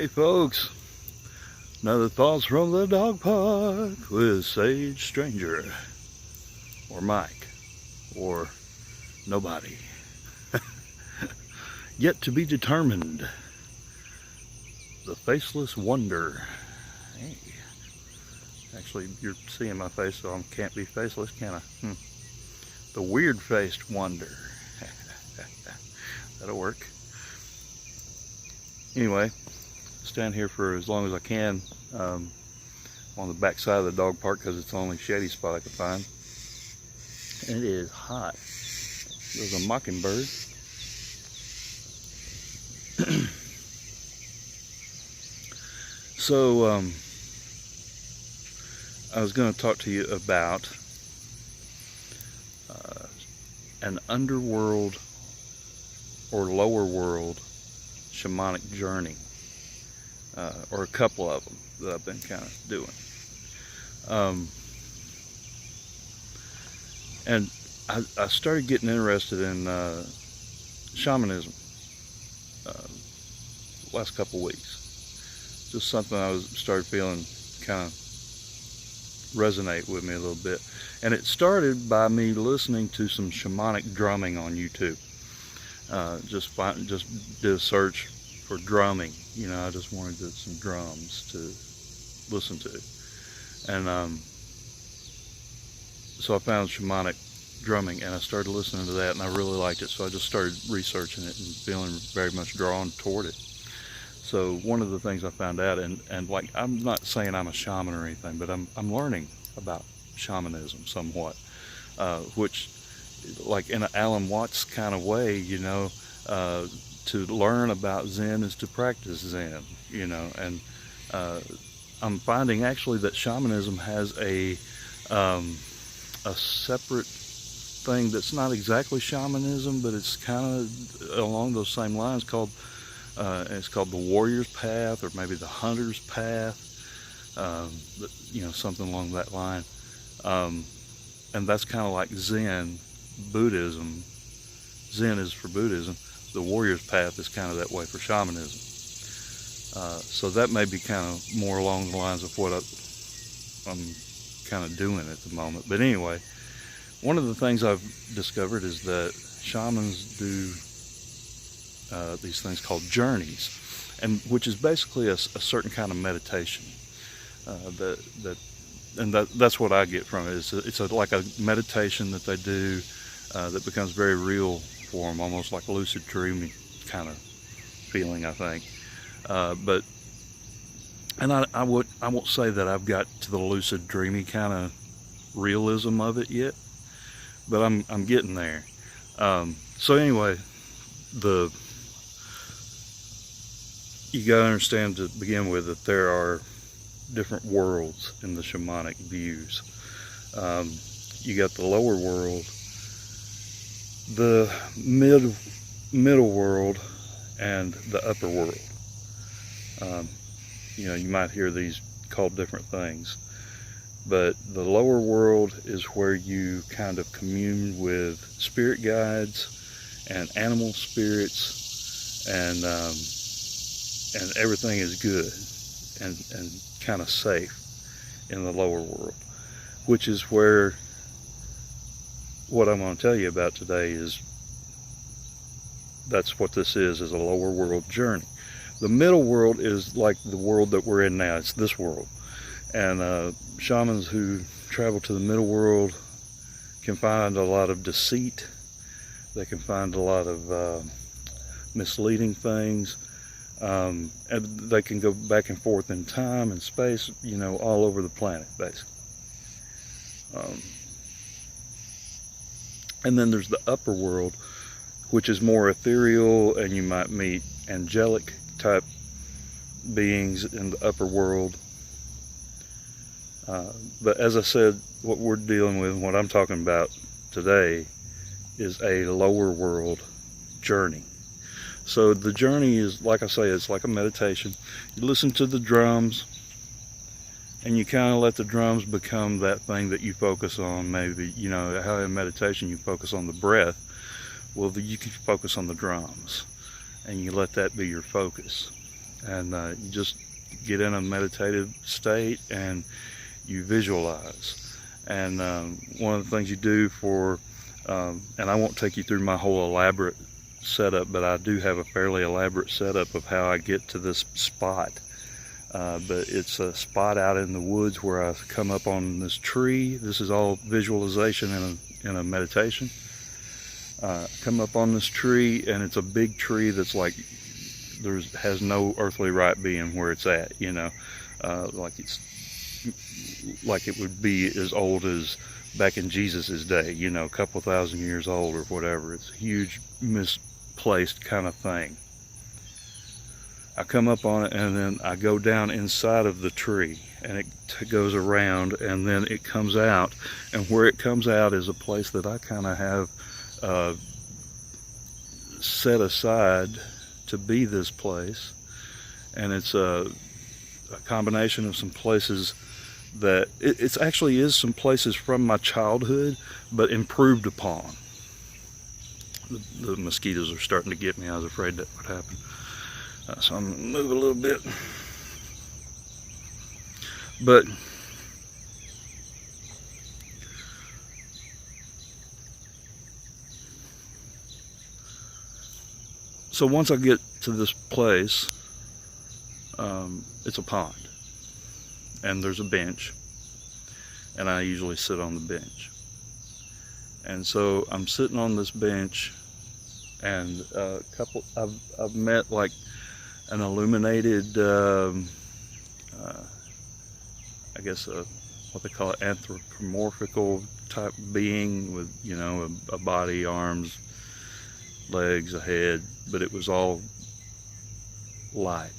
Hey folks, another Thoughts from the Dog Park with Sage Stranger, or Mike, or nobody. Yet to be determined. The Faceless Wonder. Hey, actually you're seeing my face, so I can't be faceless, can I? The Weird-Faced Wonder. That'll work. Anyway, stand here for as long as I can on the back side of the dog park because it's the only shady spot I could find. And it is hot. There's a mockingbird. So I was going to talk to you about an underworld or lower world shamanic journey, or a couple of them that I've been kind of doing. And I started getting interested in shamanism last couple weeks. Just something I started feeling kind of resonate with me a little bit. And it started by me listening to some shamanic drumming on YouTube. Just did a search for drumming. You know, I just wanted some drums to listen to. And so I found shamanic drumming and I started listening to that and I really liked it. So I just started researching it and feeling very much drawn toward it. So one of the things I found out, and like, I'm not saying I'm a shaman or anything, but I'm learning about shamanism somewhat, which, like in an Alan Watts kind of way, you know, to learn about Zen is to practice Zen, you know. And I'm finding actually that shamanism has a separate thing that's not exactly shamanism, but it's kind of along those same lines, called it's called the warrior's path, or maybe the hunter's path, you know, something along that line. And that's kind of like Zen Buddhism. Zen is for Buddhism. The warrior's path is kind of that way for shamanism. So that may be kind of more along the lines of what I'm kind of doing at the moment. But anyway, one of the things I've discovered is that shamans do these things called journeys, and which is basically a certain kind of meditation. That's what I get from it. It's like a meditation that they do that becomes very real for them, almost like lucid dreaming kind of feeling, I think. I won't say that I've got to the lucid dreamy kind of realism of it yet, but I'm getting there. So anyway, you gotta understand to begin with that there are different worlds in the shamanic views. You got the lower world, the middle world, and the upper world. You know, you might hear these called different things, but the lower world is where you kind of commune with spirit guides and animal spirits, and everything is good and kind of safe in the lower world, which is where what I'm going to tell you about today is. That's what this is a lower world journey. The middle world is like the world that we're in now. It's this world. And shamans who travel to the middle world can find a lot of deceit. They can find a lot of misleading things. And they can go back and forth in time and space, you know, all over the planet, basically. And then there's the upper world, which is more ethereal, and you might meet angelic type beings in the upper world. But as I said, what we're dealing with, what I'm talking about today, is a lower world journey. So the journey is, like I say, it's like a meditation. You listen to the drums, and you kind of let the drums become that thing that you focus on. Maybe, you know, how in meditation you focus on the breath. Well, you can focus on the drums, and you let that be your focus. And you just get in a meditative state and you visualize. And one of the things you do for, and I won't take you through my whole elaborate setup, but I do have a fairly elaborate setup of how I get to this spot. But it's a spot out in the woods where I come up on this tree. This is all visualization in a meditation. Come up on this tree, and it's a big tree that's like has no earthly right being where it's at, you know, like it would be as old as back in Jesus's day, you know, a couple thousand years old or whatever. It's a huge misplaced kind of thing. I come up on it, and then I go down inside of the tree, and it goes around, and then it comes out, and where it comes out is a place that I kind of have set aside to be this place. And it's a combination of some places that it actually is some places from my childhood, but improved upon. The mosquitoes are starting to get me. I was afraid that would happen. So I'm gonna move a little bit. But so once I get to this place, it's a pond, and there's a bench, and I usually sit on the bench. And so I'm sitting on this bench, and I've met like an illuminated, I guess what they call it, anthropomorphical type being with, you know, a body, arms, legs, a head, but it was all light.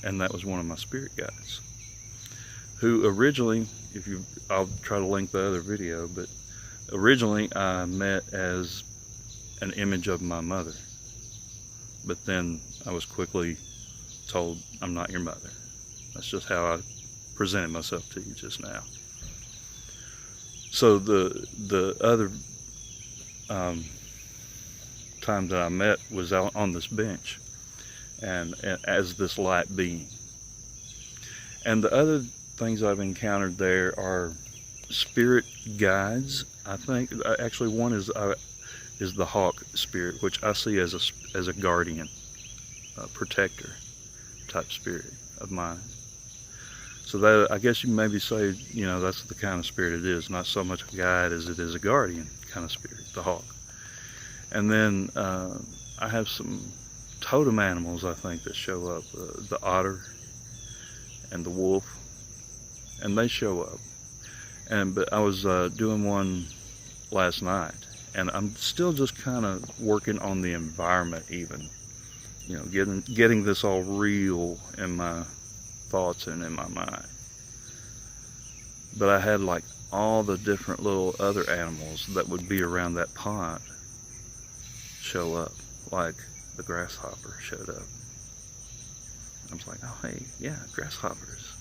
And that was one of my spirit guides, who originally, I'll try to link the other video, but originally I met as an image of my mother, but then I was quickly told, I'm not your mother. That's just how I presented myself to you just now. So the other time that I met was out on this bench, and as this light being. And the other things I've encountered there are spirit guides. I think actually one is the hawk spirit, which I see as a guardian, protector type spirit of mine. So that, I guess you maybe say, you know, that's the kind of spirit it is, not so much a guide as it is a guardian kind of spirit, the hawk. And then I have some totem animals, I think, that show up, the otter and the wolf, and they show up. But I was doing one last night, and I'm still just kind of working on the environment, even, you know, getting this all real in my thoughts and in my mind. But I had like all the different little other animals that would be around that pond show up, like the grasshopper showed up. I was like, oh hey, yeah, grasshoppers.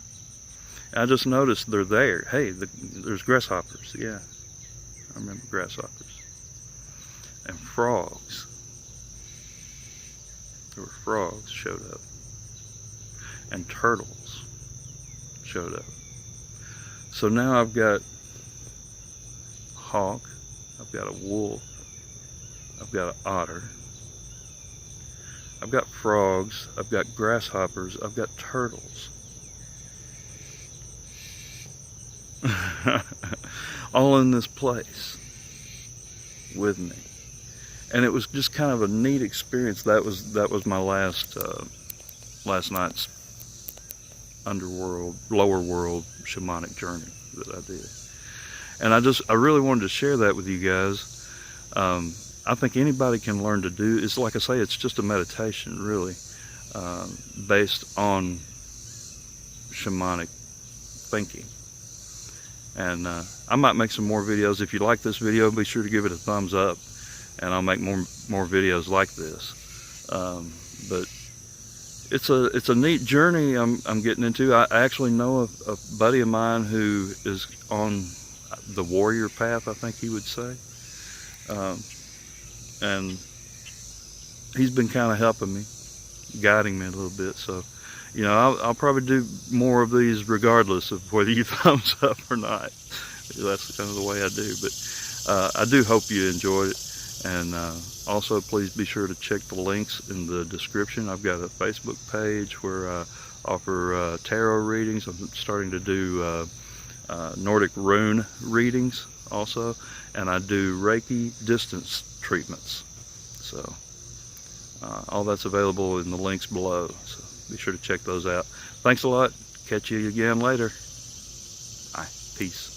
And I just noticed they're there. Hey, there's grasshoppers. Yeah, I remember grasshoppers. And frogs. There were frogs showed up. And turtles showed up. So now I've got a hawk, I've got a wolf, I've got an otter, I've got frogs, I've got grasshoppers, I've got turtles. All in this place with me. And it was just kind of a neat experience. That was my last night's underworld, lower world shamanic journey that I did. And I really wanted to share that with you guys. I think anybody can learn to do. It's like I say, it's just a meditation, really, based on shamanic thinking. And I might make some more videos. If you like this video, be sure to give it a thumbs up, and I'll make more videos like this. But it's a neat journey I'm getting into. I actually know a buddy of mine who is on the warrior path, I think he would say. And he's been kind of helping me, guiding me a little bit. So you know, I'll probably do more of these regardless of whether you thumbs up or not. That's kind of the way I do. But I do hope you enjoyed it. And also, please be sure to check the links in the description. I've got a Facebook page where I offer tarot readings. I'm starting to do Nordic rune readings also. And I do Reiki distance treatments. So all that's available in the links below. So be sure to check those out. Thanks a lot. Catch you again later. Bye. Peace.